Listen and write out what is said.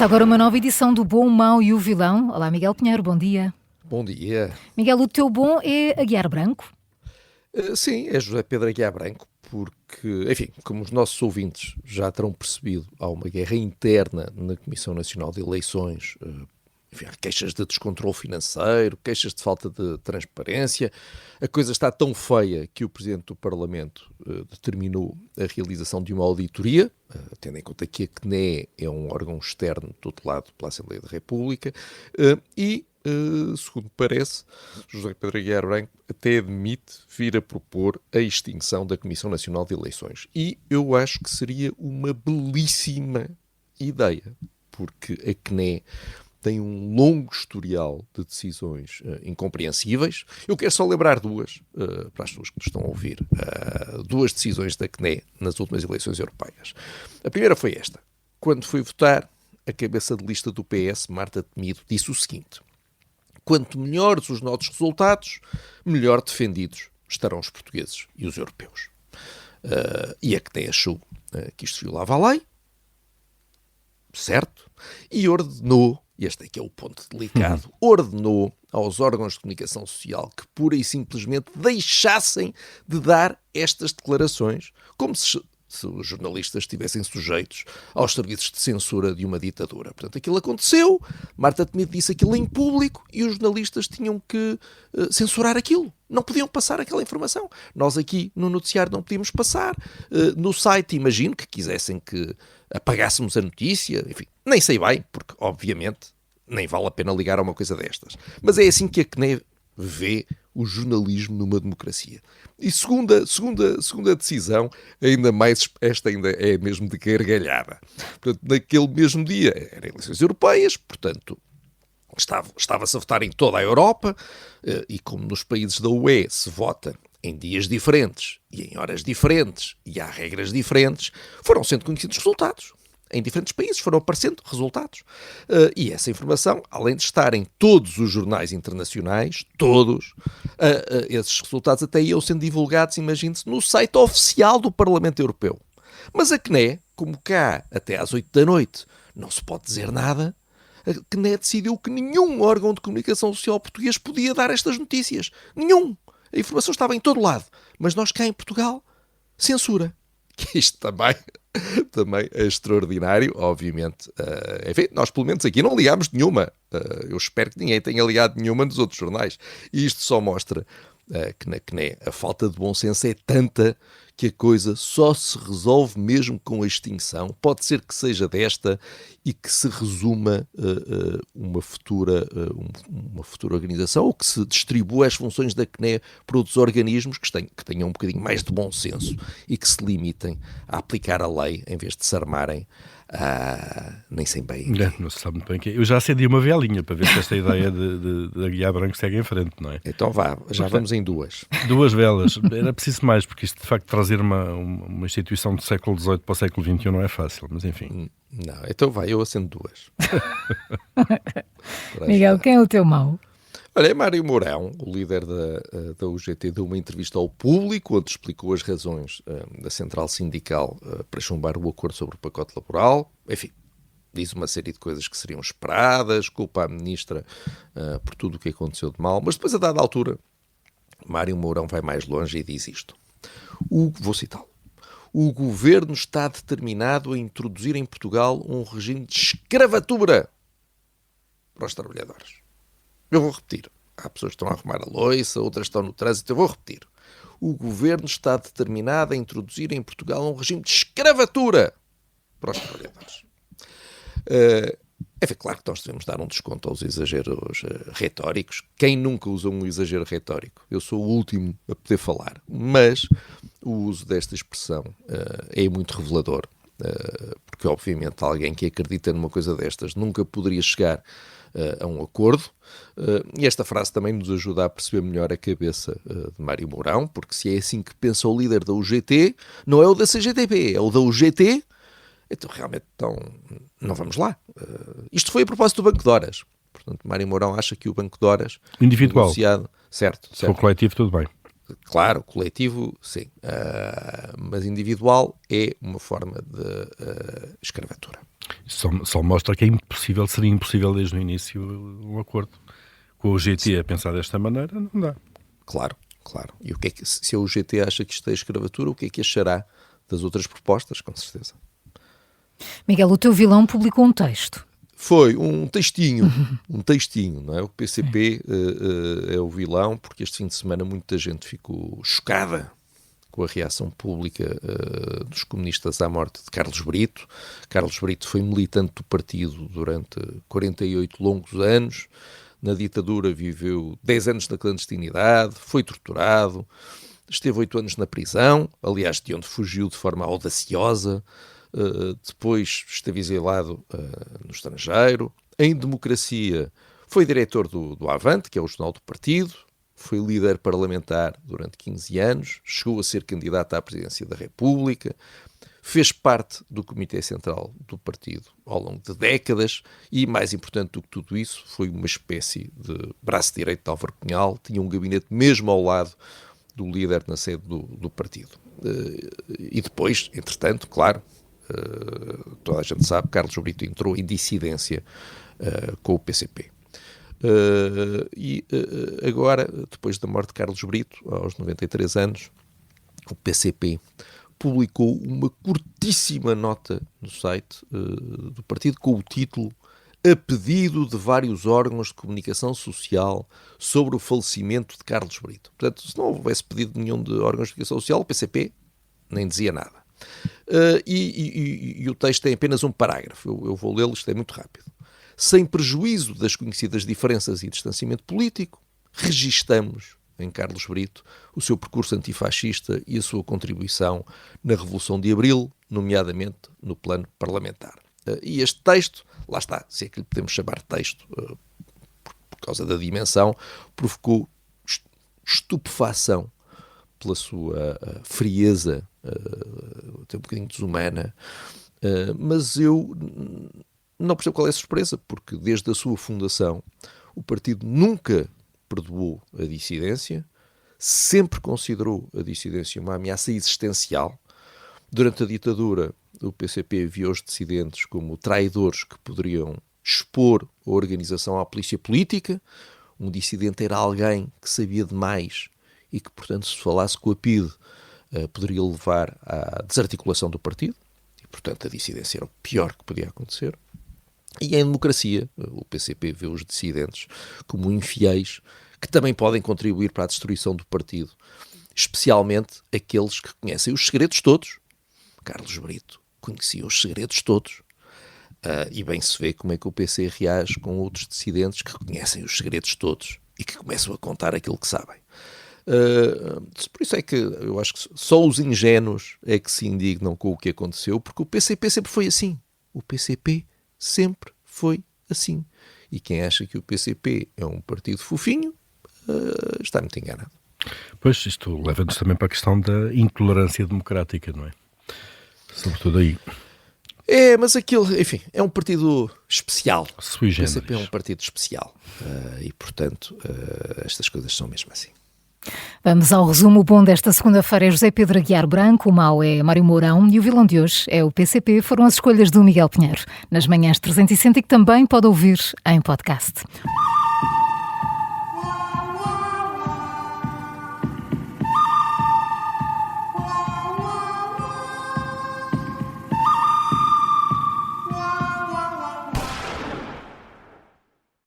Começa agora uma nova edição do Bom, o Mau e o Vilão. Olá, Miguel Pinheiro, bom dia. Bom dia. Miguel, o teu bom é Aguiar Branco? Sim, é José Pedro Aguiar Branco, porque, enfim, como os nossos ouvintes já terão percebido, há uma guerra interna na Comissão Nacional de Eleições. Enfim, há queixas de descontrole financeiro, queixas de falta de transparência. A coisa está tão feia que o Presidente do Parlamento determinou a realização de uma auditoria, tendo em conta que a CNE é um órgão externo tutelado pela Assembleia da República, segundo parece, José Pedro Aguiar Branco até admite vir a propor a extinção da Comissão Nacional de Eleições. E eu acho que seria uma belíssima ideia, porque a CNE tem um longo historial de decisões incompreensíveis. Eu quero só lembrar duas, para as pessoas que nos estão a ouvir, duas decisões da CNE nas últimas eleições europeias. A primeira foi esta. Quando foi votar, a cabeça de lista do PS, Marta Temido, disse o seguinte: quanto melhores os nossos resultados, melhor defendidos estarão os portugueses e os europeus. E a CNE achou que isto violava a lei, certo? E ordenou, este aqui é o ponto delicado, ordenou aos órgãos de comunicação social que pura e simplesmente deixassem de dar estas declarações, como se os jornalistas estivessem sujeitos aos serviços de censura de uma ditadura. Portanto, aquilo aconteceu, Marta Temido disse aquilo em público e os jornalistas tinham que censurar aquilo. Não podiam passar aquela informação. Nós aqui no noticiário não podíamos passar. No site, imagino que quisessem que apagássemos a notícia. Enfim, nem sei bem, porque obviamente nem vale a pena ligar a uma coisa destas. Mas é assim que a CNE vê o jornalismo numa democracia. E segunda decisão, ainda mais, esta ainda é mesmo de gargalhada. Portanto, naquele mesmo dia, eram eleições europeias, portanto, estava-se a votar em toda a Europa, e como nos países da UE se vota em dias diferentes e em horas diferentes e há regras diferentes, foram sendo conhecidos os resultados. Em diferentes países foram aparecendo resultados. E essa informação, além de estar em todos os jornais internacionais, todos, esses resultados até iam sendo divulgados, imagine-se, no site oficial do Parlamento Europeu. Mas a CNE, como cá até às 8 da noite não se pode dizer nada, a CNE decidiu que nenhum órgão de comunicação social português podia dar estas notícias. Nenhum. A informação estava em todo lado. Mas nós cá em Portugal, censura. Que isto também é extraordinário, obviamente. Enfim, nós pelo menos aqui não ligámos nenhuma. Eu espero que ninguém tenha ligado nenhuma nos outros jornais. E isto só mostra que na CNE a falta de bom senso é tanta que a coisa só se resolve mesmo com a extinção. Pode ser que seja desta e que se resuma uma futura organização, ou que se distribua as funções da CNE para outros organismos que tenham um bocadinho mais de bom senso e que se limitem a aplicar a lei em vez de se armarem nem sei bem. Não se sabe muito bem. Eu já acendi uma velinha para ver se esta ideia de Aguiar Branco segue em frente, não é? Então vamos em duas. Duas velas. Era preciso mais, porque isto de facto trazer uma instituição do século XVIII para o século XXI não é fácil, mas enfim. Não, então eu acendo duas. Miguel, quem é o teu mau? Olha, é Mário Mourão, o líder da UGT, deu uma entrevista ao Público, onde explicou as razões da central sindical para chumbar o acordo sobre o pacote laboral. Enfim, diz uma série de coisas que seriam esperadas, culpa a ministra por tudo o que aconteceu de mal, mas depois, a dada altura, Mário Mourão vai mais longe e diz isto. Vou citá-lo. O governo está determinado a introduzir em Portugal um regime de escravatura para os trabalhadores. Eu vou repetir. Há pessoas que estão a arrumar a louça, outras estão no trânsito. Eu vou repetir. O governo está determinado a introduzir em Portugal um regime de escravatura para os trabalhadores. É claro que nós devemos dar um desconto aos exageros retóricos. Quem nunca usou um exagero retórico? Eu sou o último a poder falar. Mas o uso desta expressão é muito revelador. Porque, obviamente, alguém que acredita numa coisa destas nunca poderia chegar a um acordo, e esta frase também nos ajuda a perceber melhor a cabeça de Mário Mourão, porque se é assim que pensa o líder da UGT, não é o da CGTP, é o da UGT, então realmente não vamos lá. Isto foi a propósito do Banco de Horas. Portanto, Mário Mourão acha que o Banco de Horas individual, negociado, certo. se for coletivo, tudo bem. Claro, coletivo, sim. Mas individual é uma forma de escravatura. Só mostra que seria impossível desde o início um acordo. Com o GT a pensar desta maneira, não dá. Claro. E o que é que, se o GT acha que isto é escravatura, o que é que achará das outras propostas? Com certeza. Miguel, o teu vilão publicou um texto. Foi um textinho, não é? O PCP é o vilão, porque este fim de semana muita gente ficou chocada com a reação pública dos comunistas à morte de Carlos Brito. Carlos Brito foi militante do partido durante 48 longos anos. Na ditadura viveu 10 anos na clandestinidade, foi torturado, esteve 8 anos na prisão, aliás, de onde fugiu de forma audaciosa. Depois esteve exilado no estrangeiro. Em democracia foi diretor do Avante, que é o jornal do partido, foi líder parlamentar durante 15 anos, chegou a ser candidato à presidência da República, fez parte do Comitê Central do partido ao longo de décadas e, mais importante do que tudo isso, foi uma espécie de braço direito de Álvaro Cunhal, tinha um gabinete mesmo ao lado do líder na sede do partido. E depois, entretanto, claro, toda a gente sabe, Carlos Brito entrou em dissidência com o PCP. Agora, depois da morte de Carlos Brito, aos 93 anos, o PCP publicou uma curtíssima nota no site do partido com o título "A pedido de vários órgãos de comunicação social sobre o falecimento de Carlos Brito". Portanto, se não houvesse pedido nenhum de órgãos de comunicação social, o PCP nem dizia nada. E o texto tem apenas um parágrafo, eu vou lê-lo, isto é muito rápido. Sem prejuízo das conhecidas diferenças e distanciamento político, registamos em Carlos Brito o seu percurso antifascista e a sua contribuição na Revolução de Abril, nomeadamente no plano parlamentar. E este texto, lá está, se é que lhe podemos chamar texto, por causa da dimensão, provocou estupefação pela sua frieza, até um bocadinho desumana, mas eu não percebo qual é a surpresa, porque desde a sua fundação o partido nunca perdoou a dissidência, sempre considerou a dissidência uma ameaça existencial. Durante a ditadura, o PCP viu os dissidentes como traidores que poderiam expor a organização à polícia política. Um dissidente era alguém que sabia demais e que, portanto, se falasse com a PIDE, poderia levar à desarticulação do partido. E, portanto, a dissidência era o pior que podia acontecer. E em democracia, o PCP vê os dissidentes como infiéis que também podem contribuir para a destruição do partido, especialmente aqueles que conhecem os segredos todos. Carlos Brito conhecia os segredos todos. E bem se vê como é que o PC reage com outros dissidentes que conhecem os segredos todos e que começam a contar aquilo que sabem. Por isso é que eu acho que só os ingênuos é que se indignam com o que aconteceu, porque o PCP sempre foi assim. O PCP sempre foi assim. E quem acha que o PCP é um partido fofinho, está muito enganado. Pois, isto leva-nos também para a questão da intolerância democrática, não é? Sobretudo aí. É, mas aquilo, enfim, é um partido especial. Sui O generis. PCP é um partido especial. E, portanto, estas coisas são mesmo assim. Vamos ao resumo. O bom desta segunda-feira é José Pedro Aguiar Branco, o mau é Mário Mourão e o vilão de hoje é o PCP. Foram as escolhas do Miguel Pinheiro. Nas manhãs 360 e que também pode ouvir em podcast.